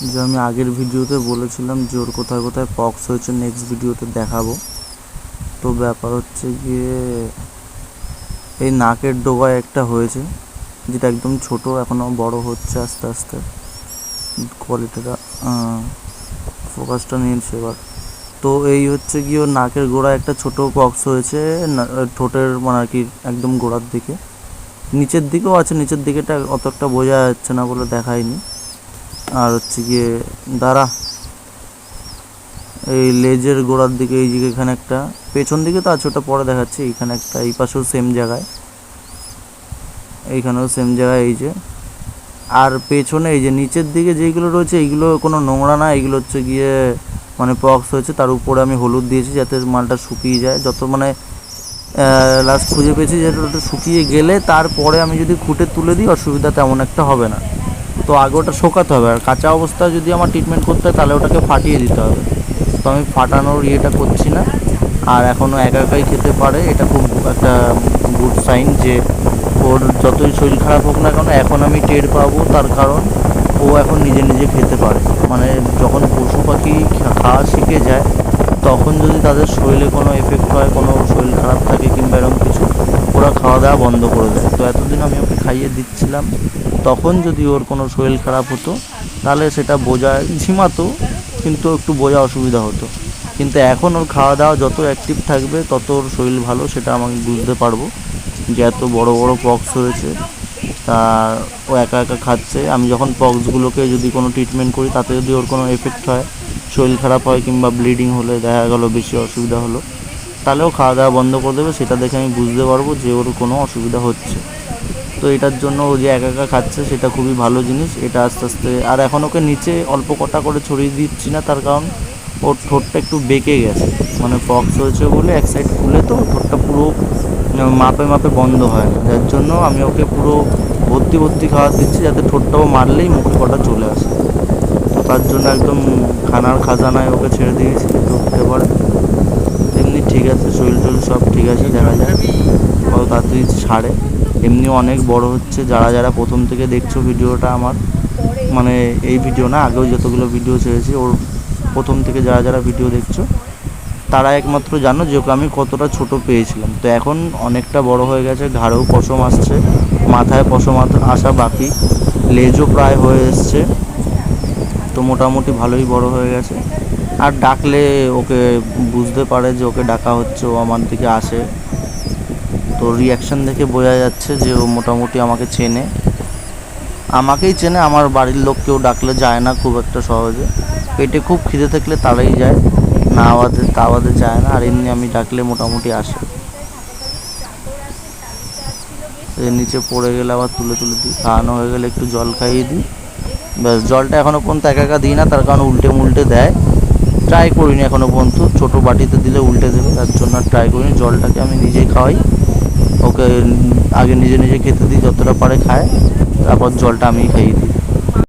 যে আমি আগের ভিডিওতে বলেছিলাম যে ওর কোথায় কোথায় পক্স হয়েছে নেক্সট ভিডিওতে দেখাবো। তো ব্যাপার হচ্ছে গিয়ে এই নাকের ডোগায় একটা হয়েছে, যেটা একদম ছোট, এখনও বড় হচ্ছে আস্তে আস্তে। কোয়ালিটিটা ফোকাসটা নিয়েছে এবার। তো এই হচ্ছে গিয়ে ওর নাকের গোড়ায় একটা ছোট পক্স হয়েছে, ঠোঁটের মানে আর কি একদম গোড়ার দিকে। নিচের দিকেও আছে, নিচের দিকেটা অত একটা বোঝা যাচ্ছে না বলে দেখায়নি। আর হচ্ছে গিয়ে এই লেজের গোড়ার দিকে এই দিকে এখানে একটা, পেছন দিকে তো আছে ওটা পরে দেখাচ্ছে, এইখানে একটা, এই পাশেও সেম জায়গায়, এইখানেও সেম জায়গায় এই যে। আর পেছনে এই যে নিচের দিকে যেইগুলো রয়েছে এইগুলো কোনো নোংরা না, এইগুলো হচ্ছে গিয়ে মানে পক্স হয়েছে। তার উপরে আমি হলুদ দিয়েছি যাতে মালটা শুকিয়ে যায়, যত মানে লাস্ট খুঁজে পেয়েছি যেটা ওটা শুকিয়ে গেলে তারপরে আমি যদি খুঁটে তুলে দিই অসুবিধা তেমন একটা হবে না। তো আগে ওটা শোকাতে হবে, আর কাঁচা অবস্থায় যদি আমার ট্রিটমেন্ট করতে হয় তাহলে ওটাকে ফাটিয়ে দিতে হবে। তো আমি ফাটানোর ইয়েটা করছি না। আর এখনও একা একাই খেতে পারে, এটা খুব একটা গুড সাইন যে ওর যতই শরীর খারাপ হোক না কেন এখন আমি টের পাবো, তার কারণ ও এখন নিজে নিজে খেতে পারে। মানে যখন পশু পাখি খাওয়া শিখে যায় তখন যদি তাদের শরীরে কোনো এফেক্ট হয়, কোনো শরীর খারাপ থাকে কিংবা এরকম কিছু, ওরা খাওয়া দাওয়া বন্ধ করে দেয়। তো এতদিন আমি ওকে খাইয়ে দিচ্ছিলাম, তখন যদি ওর কোনো শরীর খারাপ হতো তাহলে সেটা বোঝায় ঝিমাতো, কিন্তু একটু বোঝা অসুবিধা হতো। কিন্তু এখন ওর খাওয়া দাওয়া যত অ্যাক্টিভ থাকবে তত ওর শরীর ভালো, সেটা আমি বুঝতে পারবো যে এত বড় বড় পক্স হয়েছে। তা ও একা একা খাচ্ছে। আমি যখন পক্সগুলোকে যদি কোনো ট্রিটমেন্ট করি তাতে যদি ওর কোনো এফেক্ট হয়, শরীর খারাপ হয় কিংবা ব্লিডিং হলে দেখা গেল বেশি অসুবিধা হলো, তাহলেও খাওয়া দাওয়া বন্ধ করে দেবে। সেটা দেখে আমি বুঝতে পারবো যে ওর কোনো অসুবিধা হচ্ছে। তো এটার জন্য ও যে একা একা খাচ্ছে সেটা খুবই ভালো জিনিস। এটা আস্তে আস্তে, আর এখন ওকে নিচে অল্প কটা করে ছড়িয়ে দিচ্ছি না, তার কারণ ওর ঠোঁটটা একটু বেঁকে গেছে, মানে পক্স হয়েছে বলে এক সাইড খুলে তো ঠোঁটটা পুরো মাপে মাপে বন্ধ হয় না, যার জন্য আমি ওকে পুরো ভর্তি ভর্তি খাবার দিচ্ছি যাতে ঠোঁটটাও মারলেই মুখে কটা চলে আসে। তো তার জন্য একদম খানার খাজানায় ওকে ছেড়ে দিয়েছি, একটু খেতে পারে। এমনি ঠিক আছে, শরীর টরীর সব ঠিক আছে, দেখা যায় কত তাড়াতাড়ি ছাড়ে। এমনিও অনেক বড় হচ্ছে। যারা যারা প্রথম থেকে দেখছো ভিডিওটা আমার, মানে এই ভিডিও না, আগেও যতগুলো ভিডিও ছেড়েছি ওর প্রথম থেকে যারা যারা ভিডিও দেখছো তারা একমাত্র জানো যে ওকে আমি কতটা ছোট পেয়েছিলাম। তো এখন অনেকটা বড় হয়ে গেছে, ঘাড়েও পশম আসছে, মাথায় পশম আসা বাকি, লেজও প্রায় হয়ে এসছে। তো মোটামুটি ভালোই বড় হয়ে গেছে। আর ডাকলে ওকে বুঝতে পারে যে ওকে ডাকা হচ্ছে, ও আমার দিকে আসে। তো রিয়াকশান দেখে বোঝা যাচ্ছে যে ও মোটামুটি আমাকে চেনে, আমাকেই চেনে। আমার বাড়ির লোক কেউ ডাকলে যায় না খুব একটা সহজে, পেটে খুব খিদে থাকলে তারাই যায়, না আওয়াজে তা আওয়াজে যায় না। আর এমনি আমি ডাকলে মোটামুটি আসে। এর নিচে পড়ে গেলে আবার তুলে তুলে দিই, খাওয়ানো হয়ে গেলে একটু জল খাইয়ে দিই, ব্যাস। জলটা এখনও পর্যন্ত একা একা দিই না, তার কারণ উল্টে মুল্টে দেয়। ট্রাই করিনি এখনও পর্যন্ত, ছোটো বাটিতে দিলে উল্টে দেবে, তার জন্য ট্রাই করিনি। জলটাকে আমি নিজেই খাওয়াই ওকে, আগে নিজে নিজে খেতে দিই, যতটা পারে খায়, তারপর জলটা আমিই খাইয়ে দিই।